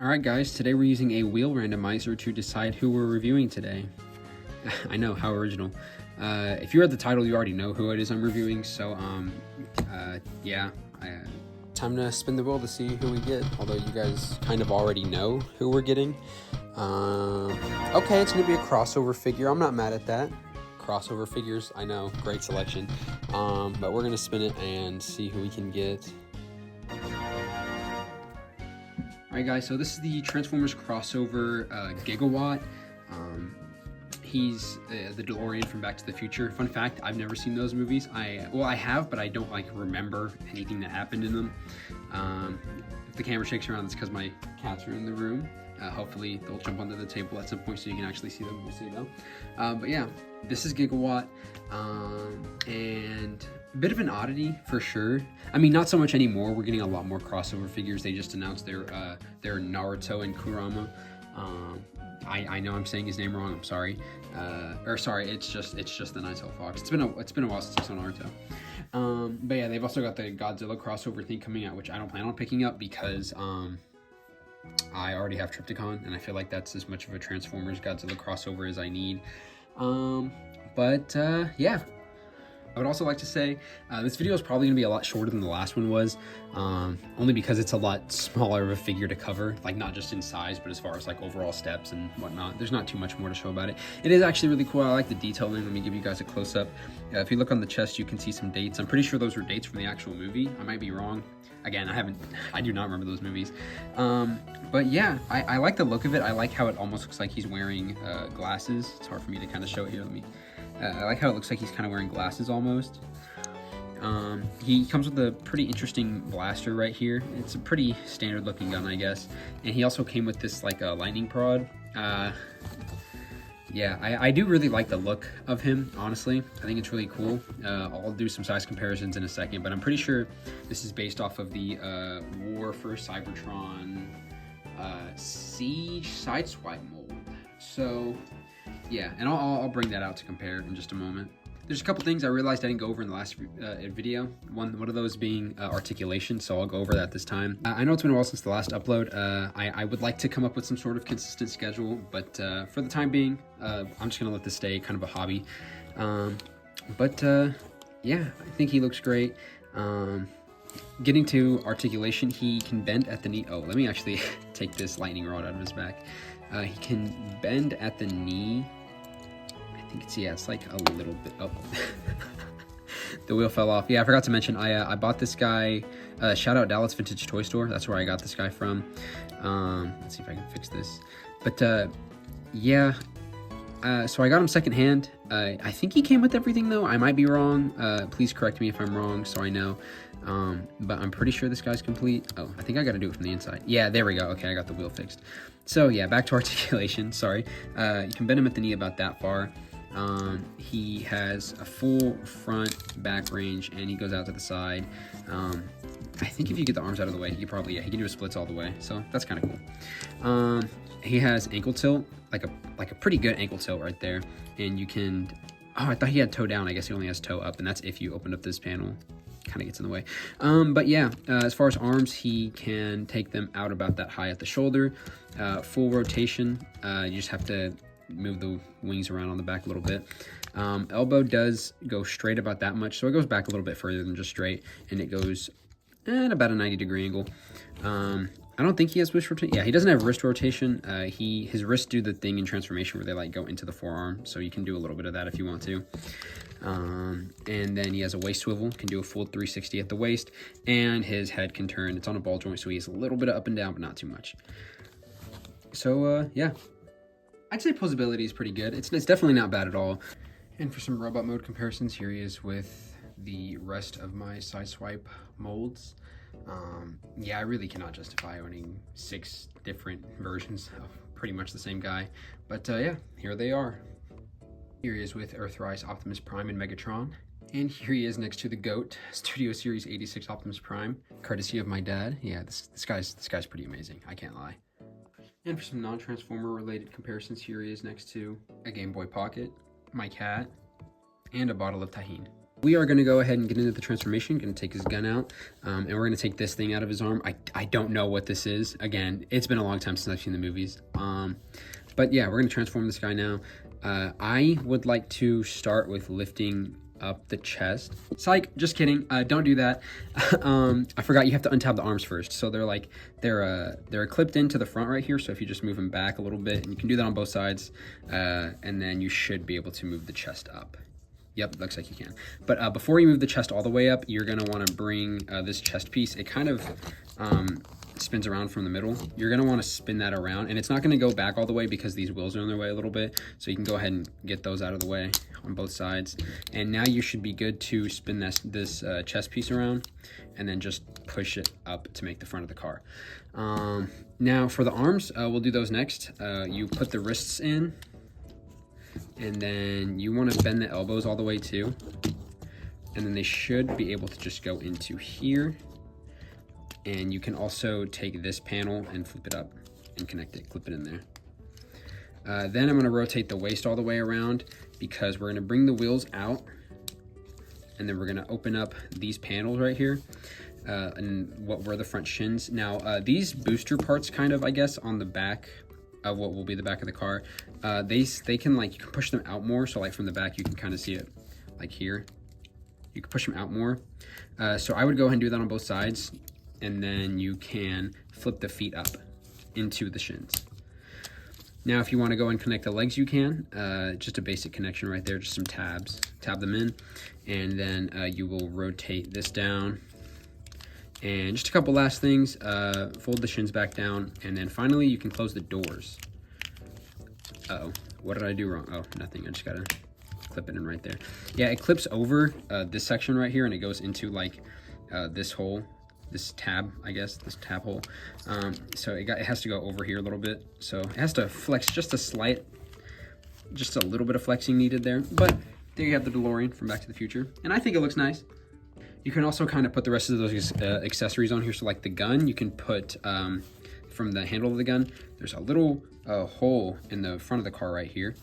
Alright guys, today we're using a wheel randomizer to decide who we're reviewing today. I know, how original. If you read the title, you already know who it is I'm reviewing, so time to spin the wheel to see who we get, although you guys kind of already know who we're getting. Okay, it's going to be a crossover figure. I'm not mad at that. Crossover figures, I know, great selection. But we're going to spin it and see who we can get. Alright guys, so this is the Transformers crossover Gigawatt. He's the DeLorean from Back to the Future. Fun fact, I've never seen those movies. I have, but I don't remember anything that happened in them. If the camera shakes around, it's because my cats are in the room. Hopefully they'll jump onto the table at some point so you can actually see them. We'll see though. But yeah, this is Gigawatt, and a bit of an oddity for sure. I mean, not so much anymore. We're getting a lot more crossover figures. They just announced their Naruto and Kurama. I know I'm saying his name wrong. I'm sorry. It's just the Nine-Tailed Fox. It's been a while since I saw Naruto. But yeah, they've also got the Godzilla crossover thing coming out, which I don't plan on picking up because I already have Trypticon, and I feel like that's as much of a Transformers Godzilla crossover as I need. Yeah. I would also like to say this video is probably going to be a lot shorter than the last one was, only because it's a lot smaller of a figure to cover, not just in size, but as far as overall steps and whatnot. There's not too much more to show about it. It is actually really cool. I like the detailing. Let me give you guys a close-up. If you look on the chest, you can see some dates. I'm pretty sure those were dates from the actual movie. I might be wrong. Again, I do not remember those movies. But yeah, I like the look of it. I like how it almost looks like he's wearing glasses. It's hard for me to kind of show it here. I like how it looks like he's kind of wearing glasses almost. He comes with a pretty interesting blaster right here. It's a pretty standard looking gun, I guess. And he also came with this a lightning prod. Yeah, I do really like the look of him, honestly. I think it's really cool. I'll do some size comparisons in a second, but I'm pretty sure this is based off of the War for Cybertron Siege Sideswipe mold. So yeah, and I'll bring that out to compare in just a moment. There's a couple things I realized I didn't go over in the last video. One of those being articulation, so I'll go over that this time. I know it's been a while since the last upload. I would like to come up with some sort of consistent schedule, but for the time being, I'm just gonna let this stay kind of a hobby. Yeah, I think he looks great. Getting to articulation, he can bend at the knee. Oh, let me actually take this lightning rod out of his back. He can bend at the knee. I think it's a little bit. Oh, the wheel fell off. Yeah, I forgot to mention I bought this guy. Shout out Dallas Vintage Toy Store. That's where I got this guy from. Let's see if I can fix this. But yeah. So I got him secondhand. I think he came with everything though. I might be wrong. Please correct me if I'm wrong, so I know. But I'm pretty sure this guy's complete. Oh, I think I got to do it from the inside. Yeah, there we go. Okay, I got the wheel fixed. So yeah, back to articulation. Sorry. You can bend him at the knee about that far. He has a full front back range, and he goes out to the side. I think if you get the arms out of the way, he can do a splits all the way. So that's kind of cool. He has ankle tilt, like a pretty good ankle tilt right there. And you can, I thought he had toe down. I guess he only has toe up, and that's if you open up this panel. Kind of gets in the way. But yeah, as far as arms, he can take them out about that high at the shoulder. Full rotation. You just have to move the wings around on the back a little bit. Elbow does go straight about that much, so it goes back a little bit further than just straight, and it goes at about a 90-degree angle. I don't think he has wrist rotation. Yeah, he doesn't have wrist rotation. His wrists do the thing in transformation where they go into the forearm, so you can do a little bit of that if you want to. And then he has a waist swivel, can do a full 360 at the waist, and his head can turn. It's on a ball joint, so he has a little bit of up and down, but not too much. So yeah, I'd say posability is pretty good. It's definitely not bad at all. And for some robot mode comparisons, here he is with the rest of my Sideswipe molds. Yeah, I really cannot justify owning 6 different versions of pretty much the same guy. But yeah, here they are. Here he is with Earthrise, Optimus Prime, and Megatron. And here he is next to the GOAT, Studio Series 86 Optimus Prime, courtesy of my dad. Yeah, this guy's pretty amazing, I can't lie. And for some non-Transformer related comparisons, here he is next to a Game Boy Pocket, my cat, and a bottle of Tajín. We are going to go ahead and get into the transformation. Going to take his gun out, and we're going to take this thing out of his arm. I don't know what this is. Again, it's been a long time since I've seen the movies. But yeah, we're going to transform this guy now. I would like to start with lifting up the chest. Psych, just kidding. Don't do that. I forgot you have to untab the arms first. So they're clipped into the front right here. So if you just move them back a little bit, and you can do that on both sides, and then you should be able to move the chest up. Yep, looks like you can. But before you move the chest all the way up, you're going to want to bring this chest piece. It kind of spins around from the middle. You're going to want to spin that around. And it's not going to go back all the way because these wheels are in their way a little bit. So you can go ahead and get those out of the way on both sides. And now you should be good to spin this chest piece around and then just push it up to make the front of the car. Now for the arms, we'll do those next. You put the wrists in. And then you want to bend the elbows all the way too. And then they should be able to just go into here. And you can also take this panel and flip it up and connect it, clip it in there. Then I'm going to rotate the waist all the way around because we're going to bring the wheels out. And then we're going to open up these panels right here. And what were the front shins. Now, these booster parts kind of, I guess, on the back of what will be the back of the car, they can, like, you can push them out more. So like from the back, you can kind of see it like here. You can push them out more. So I would go ahead and do that on both sides. And then you can flip the feet up into the shins. Now, if you want to go and connect the legs, you can. Just a basic connection right there, just some tabs. Tab them in. And then you will rotate this down. And just a couple last things, fold the shins back down, and then finally you can close the doors. Uh-oh, what did I do wrong? Oh, nothing, I just gotta clip it in right there. Yeah, it clips over this section right here, and it goes into like this hole, this tab, I guess, this tab hole. So it has to go over here a little bit. So it has to flex just a little bit of flexing needed there. But there you have the DeLorean from Back to the Future, and I think it looks nice. You can also kind of put the rest of those accessories on here. So like the gun, you can put from the handle of the gun, there's a little hole in the front of the car right here.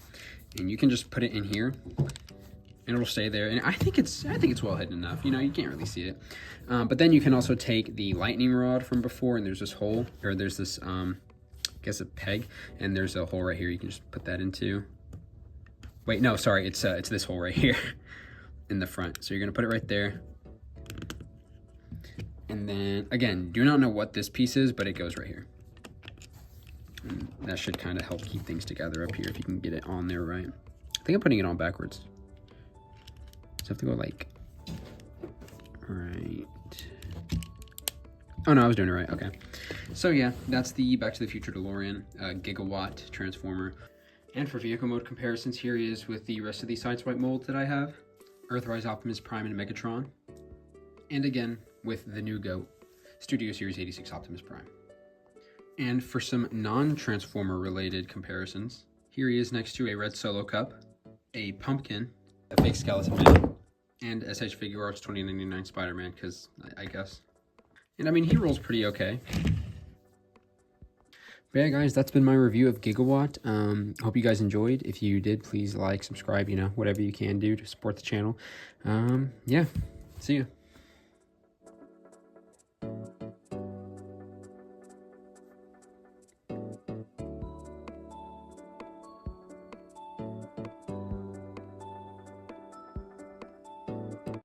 And you can just put it in here and it'll stay there. And I think it's well hidden enough. You know, you can't really see it. But then you can also take the lightning rod from before, and there's this hole, or there's this, I guess a peg, and there's a hole right here. You can just put that into. Wait, no, sorry, it's this hole right here in the front. So you're gonna put it right there. And then, again, do not know what this piece is, but it goes right here. And that should kind of help keep things together up here if you can get it on there right. I think I'm putting it on backwards. So I have to go like, right. Oh no, I was doing it right, okay. So yeah, that's the Back to the Future DeLorean Gigawatt transformer. And for vehicle mode comparisons, here he is with the rest of the Sideswipe molds that I have. Earthrise, Optimus Prime, and Megatron. And again, with the new GOAT, Studio Series 86 Optimus Prime. And for some non-Transformer related comparisons, here he is next to a red Solo Cup, a pumpkin, a fake Skeleton Man, and SH Figure Arts 2099 Spider-Man, because I guess. And I mean, he rolls pretty okay. But yeah, guys, that's been my review of Gigawatt. Hope you guys enjoyed. If you did, please like, subscribe, you know, whatever you can do to support the channel. Yeah, see ya.